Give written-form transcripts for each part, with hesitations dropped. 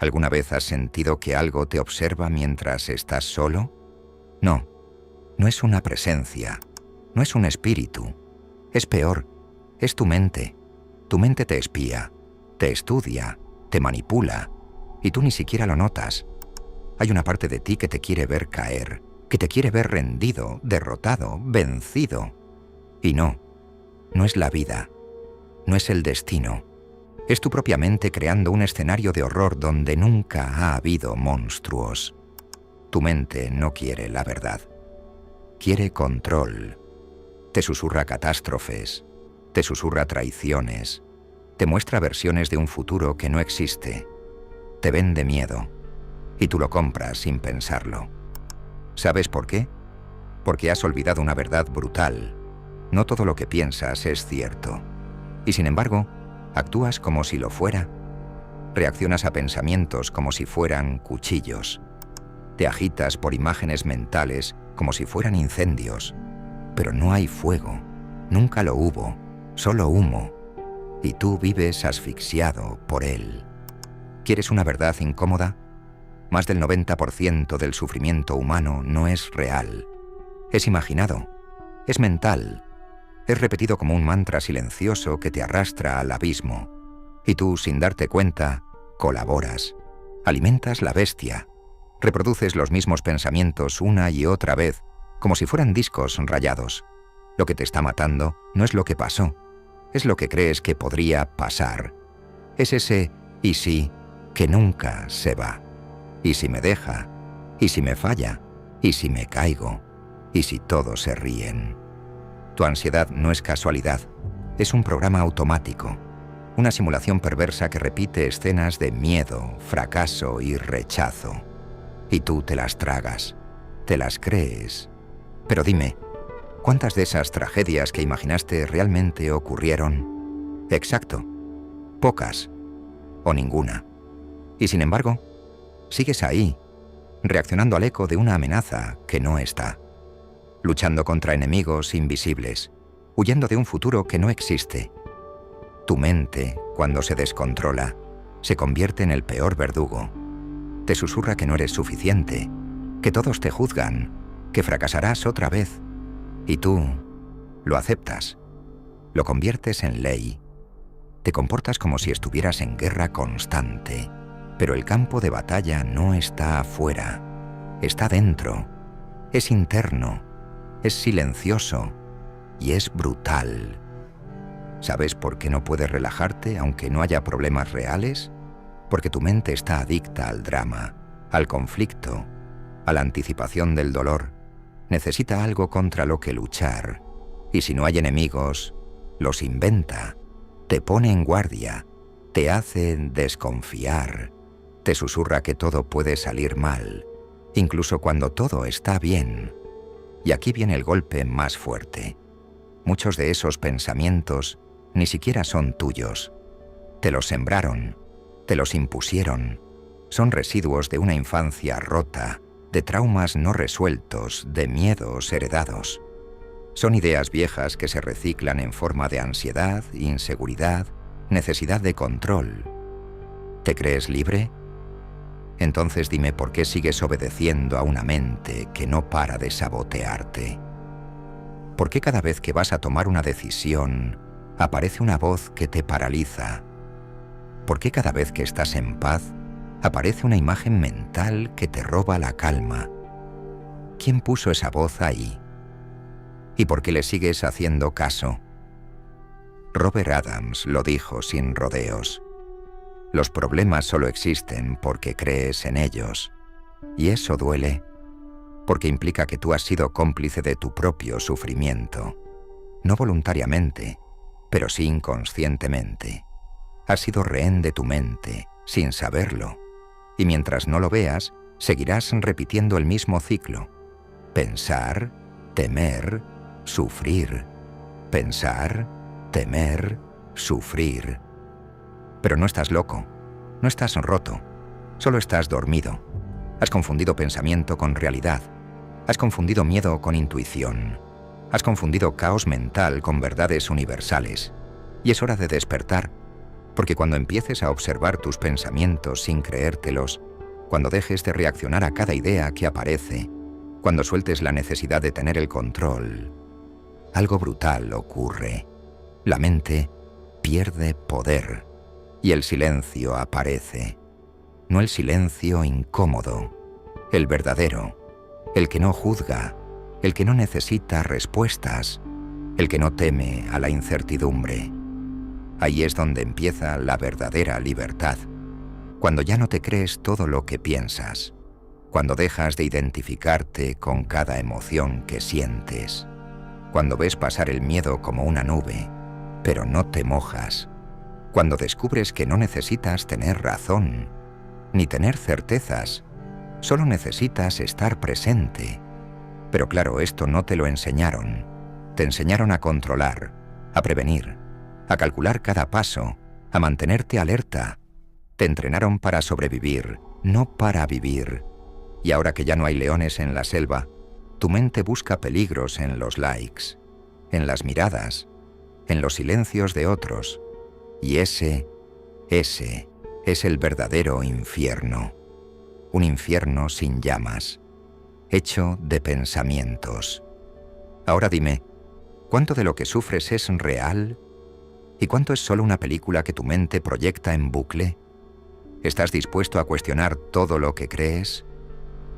¿Alguna vez has sentido que algo te observa mientras estás solo? No, no es una presencia, no es un espíritu. Es peor, es tu mente. Tu mente te espía, te estudia, te manipula, y tú ni siquiera lo notas. Hay una parte de ti que te quiere ver caer, que te quiere ver rendido, derrotado, vencido. Y no es la vida, no es el destino. Es tu propia mente creando un escenario de horror donde nunca ha habido monstruos. Tu mente no quiere la verdad. Quiere control. Te susurra catástrofes, te susurra traiciones, te muestra versiones de un futuro que no existe. Te vende miedo, y tú lo compras sin pensarlo. ¿Sabes por qué? Porque has olvidado una verdad brutal. No todo lo que piensas es cierto. Y sin embargo, actúas como si lo fuera. Reaccionas a pensamientos como si fueran cuchillos. Te agitas por imágenes mentales como si fueran incendios. Pero no hay fuego, nunca lo hubo, solo humo. Y tú vives asfixiado por él. ¿Quieres una verdad incómoda? Más del 90% del sufrimiento humano no es real. Es imaginado, es mental, es repetido como un mantra silencioso que te arrastra al abismo. Y tú, sin darte cuenta, colaboras, alimentas la bestia, reproduces los mismos pensamientos una y otra vez, como si fueran discos rayados. Lo que te está matando no es lo que pasó, es lo que crees que podría pasar. Es ese «y sí» que nunca se va. ¿Y si me deja? ¿Y si me falla? ¿Y si me caigo? ¿Y si todos se ríen? Tu ansiedad no es casualidad, es un programa automático, una simulación perversa que repite escenas de miedo, fracaso y rechazo. Y tú te las tragas, te las crees. Pero dime, ¿cuántas de esas tragedias que imaginaste realmente ocurrieron? Exacto, pocas o ninguna. Y sin embargo, sigues ahí, reaccionando al eco de una amenaza que no está, luchando contra enemigos invisibles, huyendo de un futuro que no existe. Tu mente, cuando se descontrola, se convierte en el peor verdugo. Te susurra que no eres suficiente, que todos te juzgan, que fracasarás otra vez. Y tú lo aceptas, lo conviertes en ley. Te comportas como si estuvieras en guerra constante, pero el campo de batalla no está afuera, está dentro, es interno, es silencioso y es brutal. ¿Sabes por qué no puedes relajarte aunque no haya problemas reales? Porque tu mente está adicta al drama, al conflicto, a la anticipación del dolor. Necesita algo contra lo que luchar. Y si no hay enemigos, los inventa, te pone en guardia, te hace desconfiar, te susurra que todo puede salir mal, incluso cuando todo está bien. Y aquí viene el golpe más fuerte. Muchos de esos pensamientos ni siquiera son tuyos. Te los sembraron, te los impusieron. Son residuos de una infancia rota, de traumas no resueltos, de miedos heredados. Son ideas viejas que se reciclan en forma de ansiedad, inseguridad, necesidad de control. ¿Te crees libre? Entonces dime por qué sigues obedeciendo a una mente que no para de sabotearte. ¿Por qué cada vez que vas a tomar una decisión aparece una voz que te paraliza? ¿Por qué cada vez que estás en paz aparece una imagen mental que te roba la calma? ¿Quién puso esa voz ahí? ¿Y por qué le sigues haciendo caso? Robert Adams lo dijo sin rodeos. Los problemas solo existen porque crees en ellos. Y eso duele, porque implica que tú has sido cómplice de tu propio sufrimiento. No voluntariamente, pero sí inconscientemente. Has sido rehén de tu mente, sin saberlo. Y mientras no lo veas, seguirás repitiendo el mismo ciclo. Pensar, temer, sufrir. Pensar, temer, sufrir. Pero no estás loco, no estás roto, solo estás dormido. Has confundido pensamiento con realidad. Has confundido miedo con intuición. Has confundido caos mental con verdades universales. Y es hora de despertar. Porque cuando empieces a observar tus pensamientos sin creértelos, cuando dejes de reaccionar a cada idea que aparece, cuando sueltes la necesidad de tener el control, algo brutal ocurre. La mente pierde poder y el silencio aparece. No el silencio incómodo, el verdadero, el que no juzga, el que no necesita respuestas, el que no teme a la incertidumbre. Ahí es donde empieza la verdadera libertad, cuando ya no te crees todo lo que piensas, cuando dejas de identificarte con cada emoción que sientes, cuando ves pasar el miedo como una nube, pero no te mojas, cuando descubres que no necesitas tener razón, ni tener certezas, solo necesitas estar presente. Pero claro, esto no te lo enseñaron. Te enseñaron a controlar, a prevenir, a calcular cada paso, a mantenerte alerta. Te entrenaron para sobrevivir, no para vivir. Y ahora que ya no hay leones en la selva, tu mente busca peligros en los likes, en las miradas, en los silencios de otros. Y ese es el verdadero infierno. Un infierno sin llamas, hecho de pensamientos. Ahora dime, ¿cuánto de lo que sufres es real? ¿Y cuánto es solo una película que tu mente proyecta en bucle? ¿Estás dispuesto a cuestionar todo lo que crees?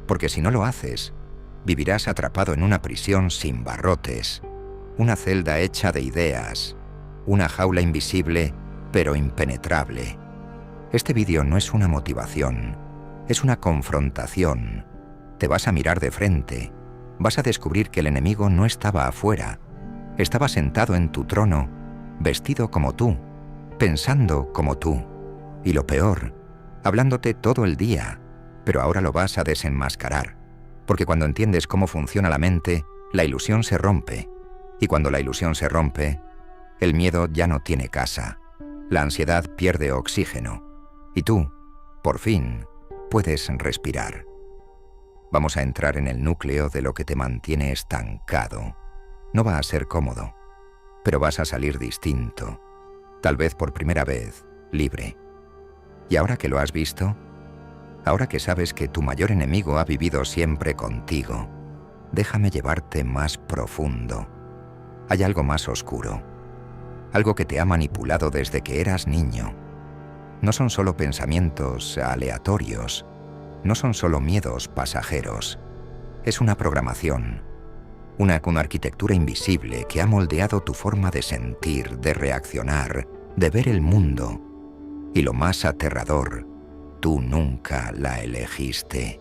Porque si no lo haces, vivirás atrapado en una prisión sin barrotes, una celda hecha de ideas, una jaula invisible pero impenetrable. Este vídeo no es una motivación, es una confrontación. Te vas a mirar de frente, vas a descubrir que el enemigo no estaba afuera, estaba sentado en tu trono, vestido como tú, pensando como tú, y lo peor, hablándote todo el día, pero ahora lo vas a desenmascarar, porque cuando entiendes cómo funciona la mente, la ilusión se rompe, y cuando la ilusión se rompe, el miedo ya no tiene casa, la ansiedad pierde oxígeno, y tú, por fin, puedes respirar. Vamos a entrar en el núcleo de lo que te mantiene estancado. No va a ser cómodo, pero vas a salir distinto, tal vez por primera vez, libre. Y ahora que lo has visto, ahora que sabes que tu mayor enemigo ha vivido siempre contigo, déjame llevarte más profundo. Hay algo más oscuro, algo que te ha manipulado desde que eras niño. No son solo pensamientos aleatorios, no son solo miedos pasajeros. Es una programación, una arquitectura invisible que ha moldeado tu forma de sentir, de reaccionar, de ver el mundo. Y lo más aterrador, tú nunca la elegiste.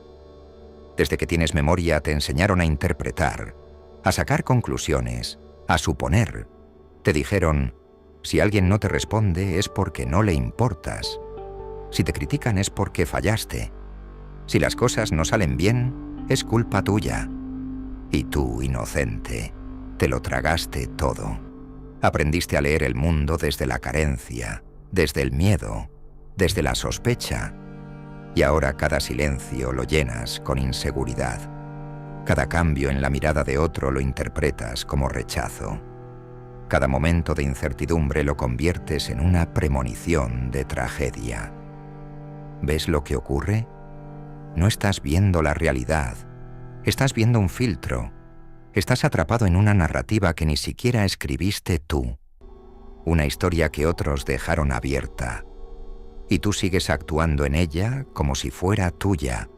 Desde que tienes memoria te enseñaron a interpretar, a sacar conclusiones, a suponer. Te dijeron, si alguien no te responde es porque no le importas. Si te critican es porque fallaste. Si las cosas no salen bien, es culpa tuya. Y tú, inocente, te lo tragaste todo. Aprendiste a leer el mundo desde la carencia, desde el miedo, desde la sospecha. Y ahora cada silencio lo llenas con inseguridad. Cada cambio en la mirada de otro lo interpretas como rechazo. Cada momento de incertidumbre lo conviertes en una premonición de tragedia. ¿Ves lo que ocurre? No estás viendo la realidad. Estás viendo un filtro. Estás atrapado en una narrativa que ni siquiera escribiste tú. Una historia que otros dejaron abierta. Y tú sigues actuando en ella como si fuera tuya.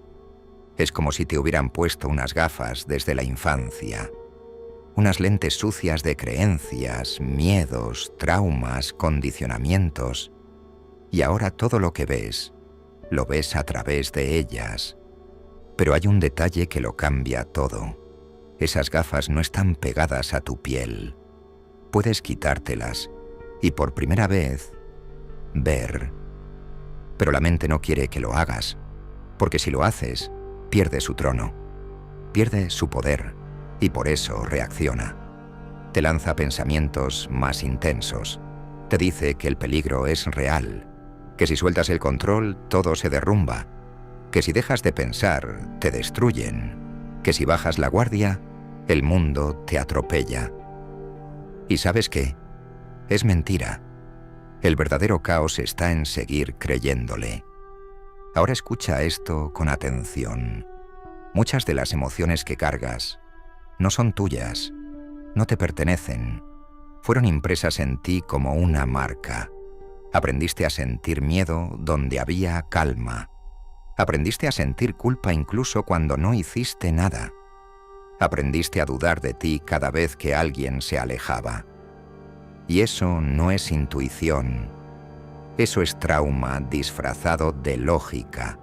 Es como si te hubieran puesto unas gafas desde la infancia. Unas lentes sucias de creencias, miedos, traumas, condicionamientos. Y ahora todo lo que ves, lo ves a través de ellas. Pero hay un detalle que lo cambia todo. Esas gafas no están pegadas a tu piel. Puedes quitártelas y por primera vez ver. Pero la mente no quiere que lo hagas, porque si lo haces, pierde su trono, pierde su poder y por eso reacciona. Te lanza pensamientos más intensos. Te dice que el peligro es real, que si sueltas el control todo se derrumba, que si dejas de pensar te destruyen, que si bajas la guardia el mundo te atropella. ¿Y sabes qué? Es mentira. El verdadero caos está en seguir creyéndole. Ahora escucha esto con atención. Muchas de las emociones que cargas no son tuyas, no te pertenecen. Fueron impresas en ti como una marca. Aprendiste a sentir miedo donde había calma. Aprendiste a sentir culpa incluso cuando no hiciste nada. Aprendiste a dudar de ti cada vez que alguien se alejaba. Y eso no es intuición. Eso es trauma disfrazado de lógica.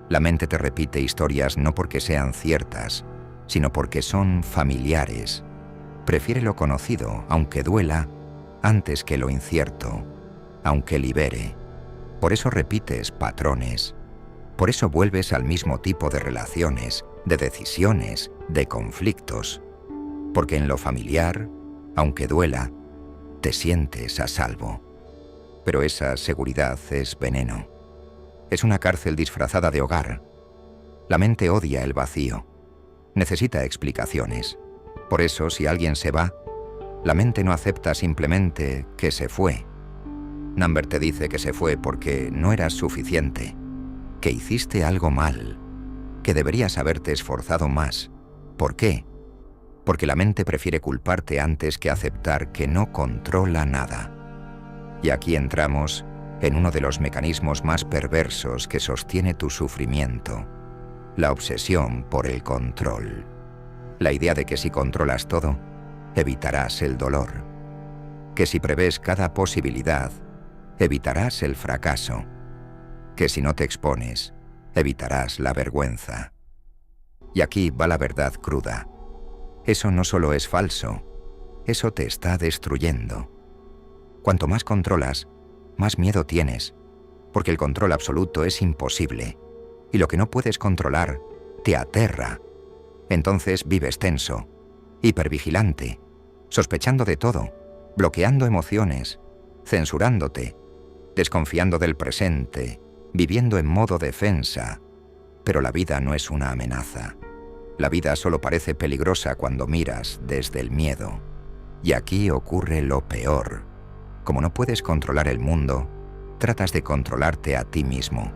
La mente te repite historias no porque sean ciertas, sino porque son familiares. Prefiere lo conocido, aunque duela, antes que lo incierto, aunque libere. Por eso repites patrones. Por eso vuelves al mismo tipo de relaciones, de decisiones, de conflictos. Porque en lo familiar, aunque duela, te sientes a salvo. Pero esa seguridad es veneno. Es una cárcel disfrazada de hogar. La mente odia el vacío. Necesita explicaciones. Por eso, si alguien se va, la mente no acepta simplemente que se fue. Number te dice que se fue porque no eras suficiente, que hiciste algo mal, que deberías haberte esforzado más. ¿Por qué? Porque la mente prefiere culparte antes que aceptar que no controla nada. Y aquí entramos en uno de los mecanismos más perversos que sostiene tu sufrimiento, la obsesión por el control. La idea de que si controlas todo, evitarás el dolor. Que si prevés cada posibilidad, evitarás el fracaso. Que si no te expones, evitarás la vergüenza. Y aquí va la verdad cruda. Eso no solo es falso, eso te está destruyendo. Cuanto más controlas, más miedo tienes, porque el control absoluto es imposible, y lo que no puedes controlar te aterra. Entonces vives tenso, hipervigilante, sospechando de todo, bloqueando emociones, censurándote, desconfiando del presente, viviendo en modo defensa. Pero la vida no es una amenaza. La vida solo parece peligrosa cuando miras desde el miedo. Y aquí ocurre lo peor. Como no puedes controlar el mundo, tratas de controlarte a ti mismo.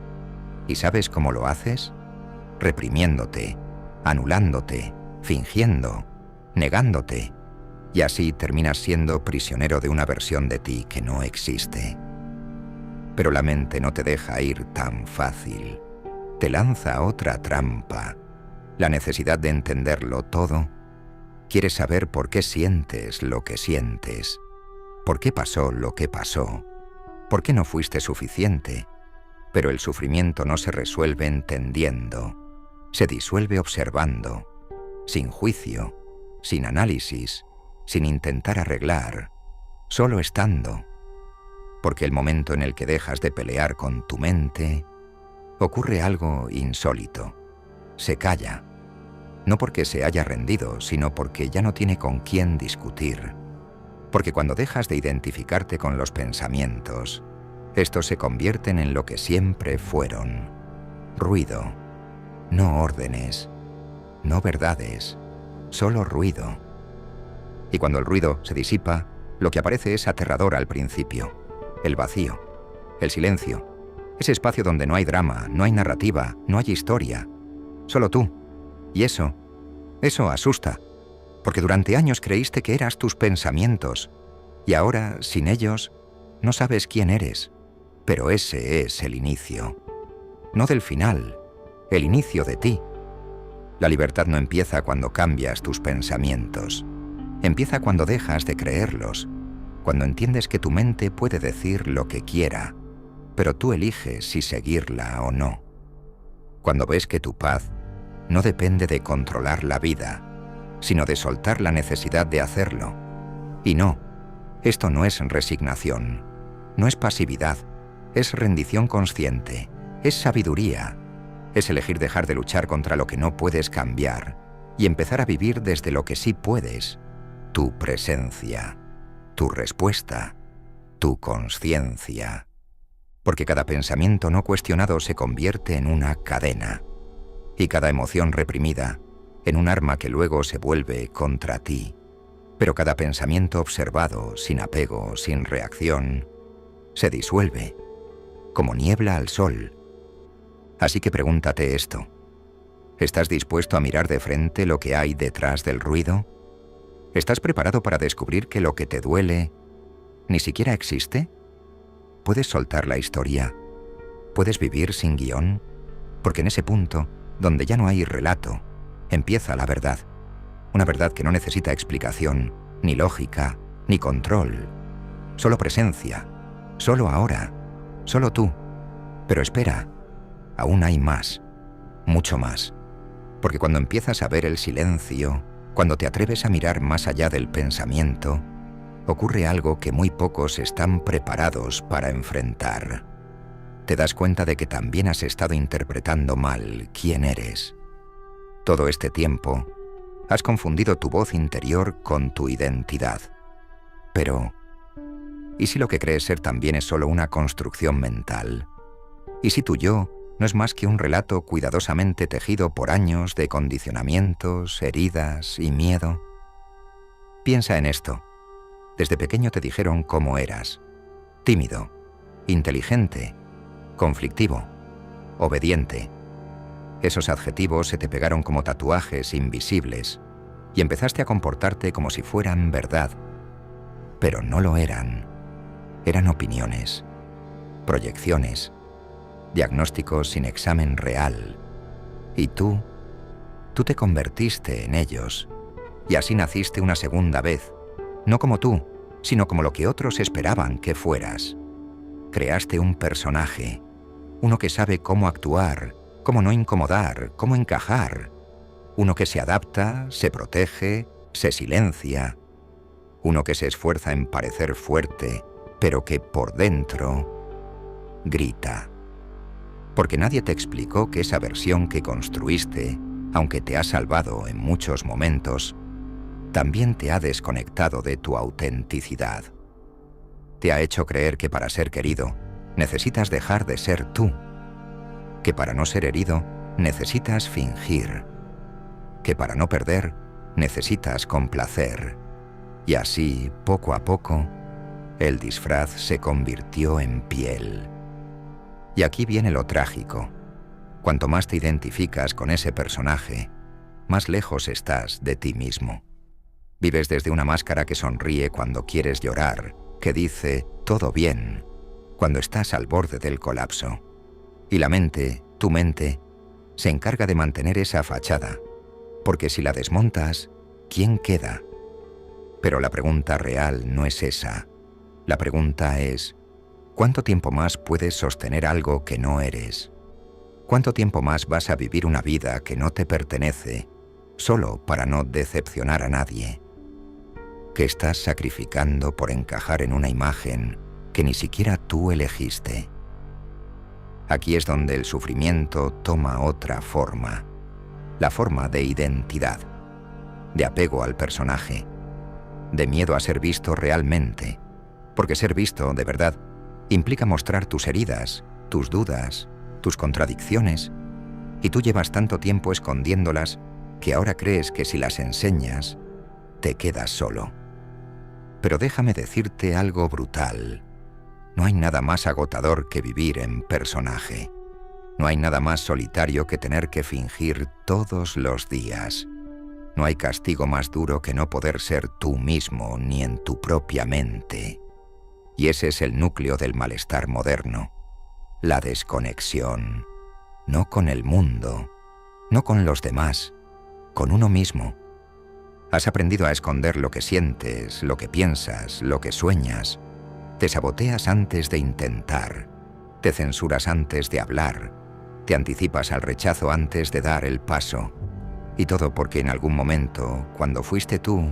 ¿Y sabes cómo lo haces? Reprimiéndote, anulándote, fingiendo, negándote. Y así terminas siendo prisionero de una versión de ti que no existe. Pero la mente no te deja ir tan fácil. Te lanza otra trampa. La necesidad de entenderlo todo. Quieres saber por qué sientes lo que sientes. ¿Por qué pasó lo que pasó? ¿Por qué no fuiste suficiente? Pero el sufrimiento no se resuelve entendiendo. Se disuelve observando, sin juicio, sin análisis, sin intentar arreglar, solo estando. Porque el momento en el que dejas de pelear con tu mente, ocurre algo insólito. Se calla. No porque se haya rendido, sino porque ya no tiene con quién discutir. Porque cuando dejas de identificarte con los pensamientos, estos se convierten en lo que siempre fueron. Ruido. No órdenes. No verdades. Solo ruido. Y cuando el ruido se disipa, lo que aparece es aterrador al principio. El vacío. El silencio. Ese espacio donde no hay drama, no hay narrativa, no hay historia. Solo tú. Y eso asusta. Porque durante años creíste que eras tus pensamientos. Y ahora, sin ellos, no sabes quién eres. Pero ese es el inicio. No del final. El inicio de ti. La libertad no empieza cuando cambias tus pensamientos. Empieza cuando dejas de creerlos. Cuando entiendes que tu mente puede decir lo que quiera, pero tú eliges si seguirla o no. Cuando ves que tu paz no depende de controlar la vida, sino de soltar la necesidad de hacerlo. Y no, esto no es resignación, no es pasividad, es rendición consciente, es sabiduría, es elegir dejar de luchar contra lo que no puedes cambiar y empezar a vivir desde lo que sí puedes, tu presencia, tu respuesta, tu consciencia. Porque cada pensamiento no cuestionado se convierte en una cadena, y cada emoción reprimida en un arma que luego se vuelve contra ti. Pero cada pensamiento observado, sin apego, sin reacción, se disuelve, como niebla al sol. Así que pregúntate esto. ¿Estás dispuesto a mirar de frente lo que hay detrás del ruido? ¿Estás preparado para descubrir que lo que te duele ni siquiera existe? ¿Puedes soltar la historia? ¿Puedes vivir sin guión? Porque en ese punto, donde ya no hay relato, empieza la verdad. Una verdad que no necesita explicación, ni lógica, ni control. Solo presencia, solo ahora, solo tú. Pero espera, aún hay más, mucho más. Porque cuando empiezas a ver el silencio, cuando te atreves a mirar más allá del pensamiento, ocurre algo que muy pocos están preparados para enfrentar. Te das cuenta de que también has estado interpretando mal quién eres. Todo este tiempo, has confundido tu voz interior con tu identidad. Pero, ¿y si lo que crees ser también es solo una construcción mental? ¿Y si tu yo no es más que un relato cuidadosamente tejido por años de condicionamientos, heridas y miedo? Piensa en esto. Desde pequeño te dijeron cómo eras. Tímido, inteligente, conflictivo, obediente. Esos adjetivos se te pegaron como tatuajes invisibles y empezaste a comportarte como si fueran verdad. Pero no lo eran. Eran opiniones, proyecciones, diagnósticos sin examen real. Y tú te convertiste en ellos. Y así naciste una segunda vez, no como tú, sino como lo que otros esperaban que fueras. Creaste un personaje, uno que sabe cómo actuar, cómo no incomodar, cómo encajar. Uno que se adapta, se protege, se silencia. Uno que se esfuerza en parecer fuerte, pero que por dentro grita. Porque nadie te explicó que esa versión que construiste, aunque te ha salvado en muchos momentos, también te ha desconectado de tu autenticidad. Te ha hecho creer que para ser querido, necesitas dejar de ser tú. Que para no ser herido, necesitas fingir. Que para no perder, necesitas complacer. Y así, poco a poco, el disfraz se convirtió en piel. Y aquí viene lo trágico. Cuanto más te identificas con ese personaje, más lejos estás de ti mismo. Vives desde una máscara que sonríe cuando quieres llorar, que dice «todo bien», cuando estás al borde del colapso. Y la mente, tu mente, se encarga de mantener esa fachada, porque si la desmontas, ¿quién queda? Pero la pregunta real no es esa. La pregunta es, ¿cuánto tiempo más puedes sostener algo que no eres? ¿Cuánto tiempo más vas a vivir una vida que no te pertenece, solo para no decepcionar a nadie? ¿Qué estás sacrificando por encajar en una imagen que ni siquiera tú elegiste? Aquí es donde el sufrimiento toma otra forma, la forma de identidad, de apego al personaje, de miedo a ser visto realmente, porque ser visto de verdad implica mostrar tus heridas, tus dudas, tus contradicciones, y tú llevas tanto tiempo escondiéndolas que ahora crees que si las enseñas, te quedas solo. Pero déjame decirte algo brutal. No hay nada más agotador que vivir en personaje. No hay nada más solitario que tener que fingir todos los días. No hay castigo más duro que no poder ser tú mismo ni en tu propia mente. Y ese es el núcleo del malestar moderno. La desconexión. No con el mundo, no con los demás, con uno mismo. Has aprendido a esconder lo que sientes, lo que piensas, lo que sueñas. Te saboteas antes de intentar. Te censuras antes de hablar. Te anticipas al rechazo antes de dar el paso. Y todo porque en algún momento, cuando fuiste tú,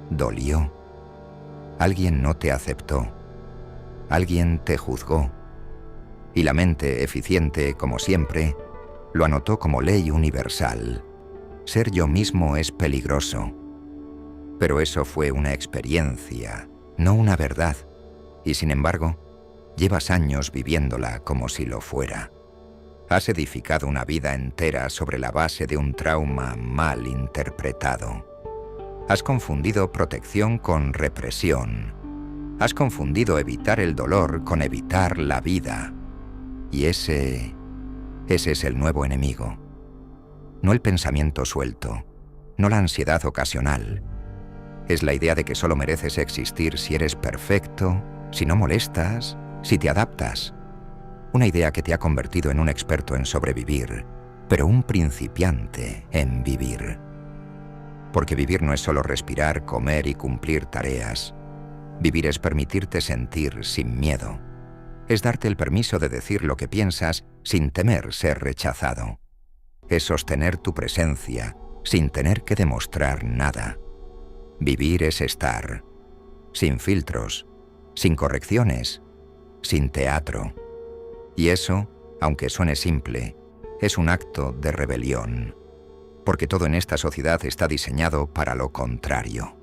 dolió. Alguien no te aceptó. Alguien te juzgó. Y la mente eficiente, como siempre, lo anotó como ley universal. Ser yo mismo es peligroso. Pero eso fue una experiencia, no una verdad. Y sin embargo, llevas años viviéndola como si lo fuera. Has edificado una vida entera sobre la base de un trauma mal interpretado. Has confundido protección con represión. Has confundido evitar el dolor con evitar la vida. Y ese es el nuevo enemigo. No el pensamiento suelto, no la ansiedad ocasional. Es la idea de que solo mereces existir si eres perfecto, si no molestas, si te adaptas. Una idea que te ha convertido en un experto en sobrevivir, pero un principiante en vivir. Porque vivir no es solo respirar, comer y cumplir tareas. Vivir es permitirte sentir sin miedo. Es darte el permiso de decir lo que piensas sin temer ser rechazado. Es sostener tu presencia sin tener que demostrar nada. Vivir es estar, sin filtros, sin correcciones, sin teatro. Y eso, aunque suene simple, es un acto de rebelión. Porque todo en esta sociedad está diseñado para lo contrario.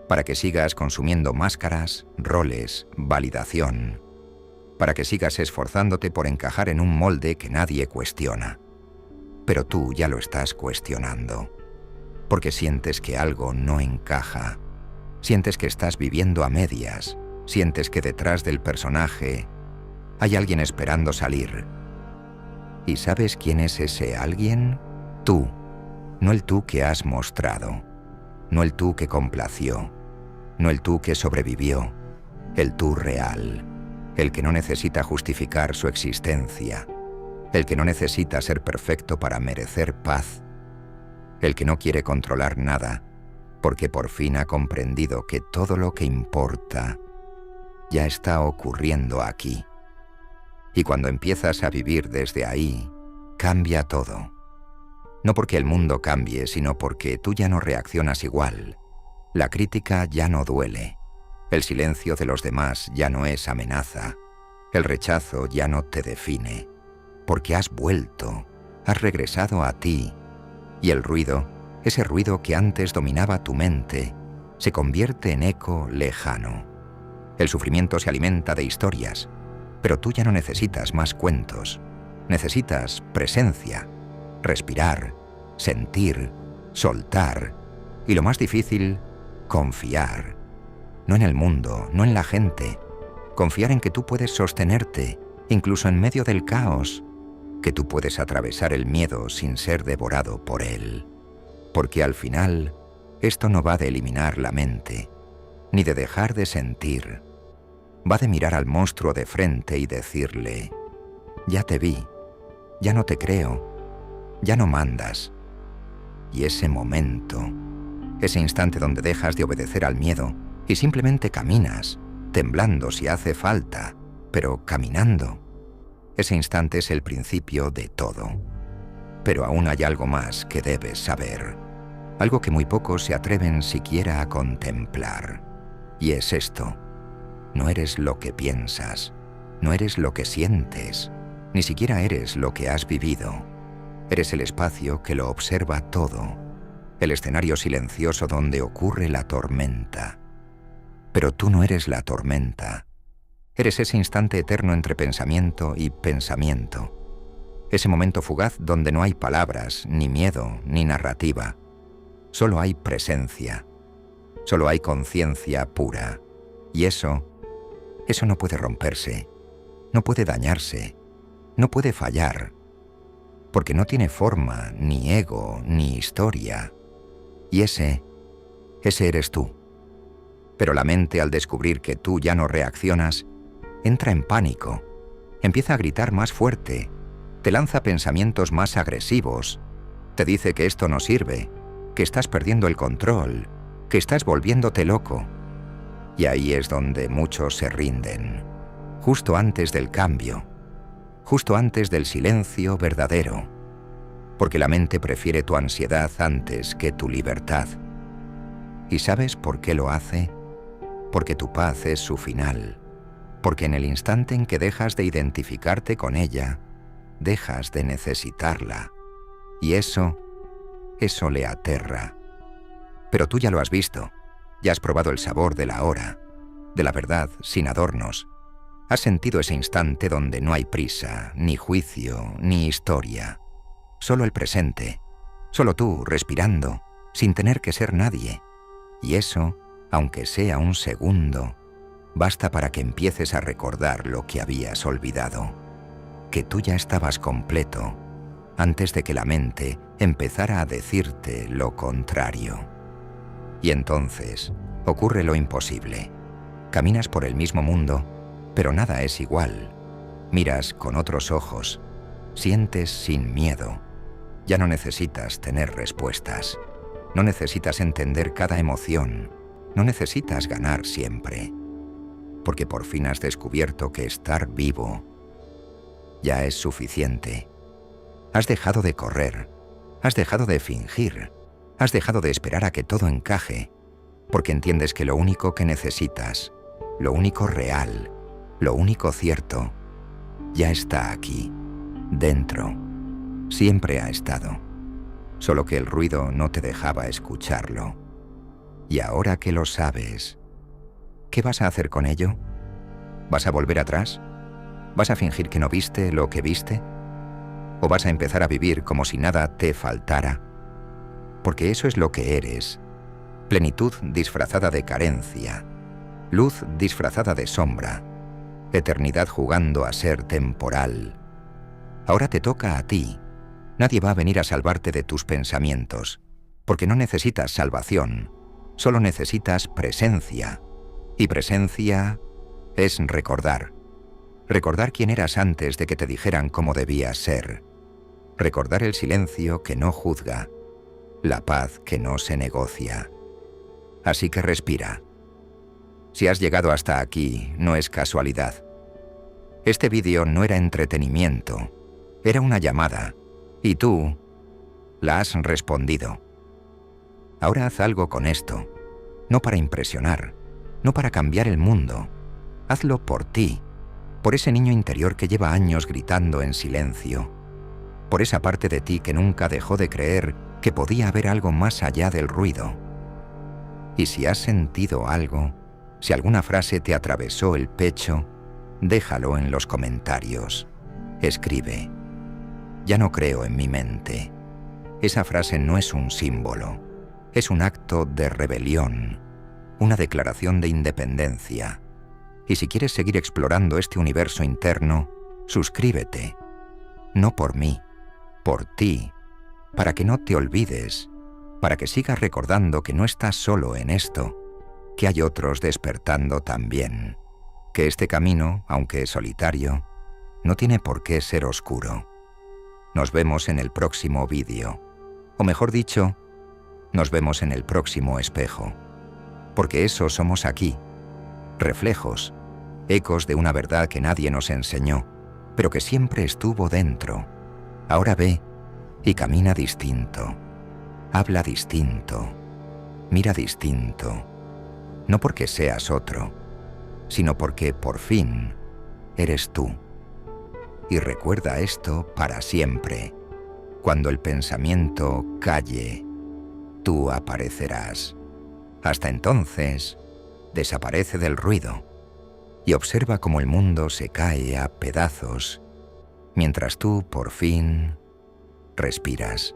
Para que sigas consumiendo máscaras, roles, validación. Para que sigas esforzándote por encajar en un molde que nadie cuestiona. Pero tú ya lo estás cuestionando. Porque sientes que algo no encaja. Sientes que estás viviendo a medias. Sientes que detrás del personaje hay alguien esperando salir. ¿Y sabes quién es ese alguien? Tú. No el tú que has mostrado. No el tú que complació. No el tú que sobrevivió. El tú real. El que no necesita justificar su existencia. El que no necesita ser perfecto para merecer paz. El que no quiere controlar nada, porque por fin ha comprendido que todo lo que importa ya está ocurriendo aquí. Y cuando empiezas a vivir desde ahí, cambia todo. No porque el mundo cambie, sino porque tú ya no reaccionas igual. La crítica ya no duele. El silencio de los demás ya no es amenaza. El rechazo ya no te define. Porque has vuelto, has regresado a ti. Y el ruido, ese ruido que antes dominaba tu mente, se convierte en eco lejano. El sufrimiento se alimenta de historias, pero tú ya no necesitas más cuentos. Necesitas presencia, respirar, sentir, soltar, y lo más difícil, confiar. No en el mundo, no en la gente. Confiar en que tú puedes sostenerte, incluso en medio del caos, que tú puedes atravesar el miedo sin ser devorado por él. Porque al final, esto no va de eliminar la mente, ni de dejar de sentir. Va de mirar al monstruo de frente y decirle: ya te vi, ya no te creo, ya no mandas. Y ese momento, ese instante donde dejas de obedecer al miedo y simplemente caminas, temblando si hace falta, pero caminando. Ese instante es el principio de todo. Pero aún hay algo más que debes saber. Algo que muy pocos se atreven siquiera a contemplar. Y es esto. No eres lo que piensas. No eres lo que sientes. Ni siquiera eres lo que has vivido. Eres el espacio que lo observa todo. El escenario silencioso donde ocurre la tormenta. Pero tú no eres la tormenta. Eres ese instante eterno entre pensamiento y pensamiento. Ese momento fugaz donde no hay palabras, ni miedo, ni narrativa. Solo hay presencia. Solo hay conciencia pura. Y eso no puede romperse. No puede dañarse. No puede fallar. Porque no tiene forma, ni ego, ni historia. Y ese eres tú. Pero la mente, al descubrir que tú ya no reaccionas, entra en pánico, empieza a gritar más fuerte, te lanza pensamientos más agresivos, te dice que esto no sirve, que estás perdiendo el control, que estás volviéndote loco. Y ahí es donde muchos se rinden, justo antes del cambio, justo antes del silencio verdadero, porque la mente prefiere tu ansiedad antes que tu libertad. ¿Y sabes por qué lo hace? Porque tu paz es su final. Porque en el instante en que dejas de identificarte con ella, dejas de necesitarla. Y eso le aterra. Pero tú ya lo has visto. Ya has probado el sabor de la hora, de la verdad sin adornos. Has sentido ese instante donde no hay prisa, ni juicio, ni historia. Solo el presente. Solo tú, respirando, sin tener que ser nadie. Y eso, aunque sea un segundo, basta para que empieces a recordar lo que habías olvidado, que tú ya estabas completo antes de que la mente empezara a decirte lo contrario. Y entonces ocurre lo imposible. Caminas por el mismo mundo, pero nada es igual. Miras con otros ojos, sientes sin miedo. Ya no necesitas tener respuestas. No necesitas entender cada emoción. No necesitas ganar siempre. Porque por fin has descubierto que estar vivo ya es suficiente. Has dejado de correr. Has dejado de fingir. Has dejado de esperar a que todo encaje. Porque entiendes que lo único que necesitas, lo único real, lo único cierto, ya está aquí, dentro. Siempre ha estado. Solo que el ruido no te dejaba escucharlo. Y ahora que lo sabes, ¿qué vas a hacer con ello? ¿Vas a volver atrás? ¿Vas a fingir que no viste lo que viste? ¿O vas a empezar a vivir como si nada te faltara? Porque eso es lo que eres. Plenitud disfrazada de carencia. Luz disfrazada de sombra. Eternidad jugando a ser temporal. Ahora te toca a ti. Nadie va a venir a salvarte de tus pensamientos, porque no necesitas salvación, solo necesitas presencia. Y presencia es recordar. Recordar quién eras antes de que te dijeran cómo debías ser. Recordar el silencio que no juzga, la paz que no se negocia. Así que respira. Si has llegado hasta aquí, no es casualidad. Este vídeo no era entretenimiento, era una llamada, y tú la has respondido. Ahora haz algo con esto, no para impresionar, no para cambiar el mundo. Hazlo por ti, por ese niño interior que lleva años gritando en silencio, por esa parte de ti que nunca dejó de creer que podía haber algo más allá del ruido. Y si has sentido algo, si alguna frase te atravesó el pecho, déjalo en los comentarios. Escribe: ya no creo en mi mente. Esa frase no es un símbolo, es un acto de rebelión, una declaración de independencia. Y si quieres seguir explorando este universo interno, suscríbete. No por mí, por ti, para que no te olvides, para que sigas recordando que no estás solo en esto, que hay otros despertando también, que este camino, aunque solitario, no tiene por qué ser oscuro. Nos vemos en el próximo vídeo, o mejor dicho, nos vemos en el próximo espejo, porque eso somos aquí, reflejos, ecos de una verdad que nadie nos enseñó, pero que siempre estuvo dentro. Ahora ve y camina distinto, habla distinto, mira distinto, no porque seas otro, sino porque por fin eres tú. Y recuerda esto para siempre. Cuando el pensamiento calle, tú aparecerás. Hasta entonces, desaparece del ruido y observa cómo el mundo se cae a pedazos mientras tú por fin respiras.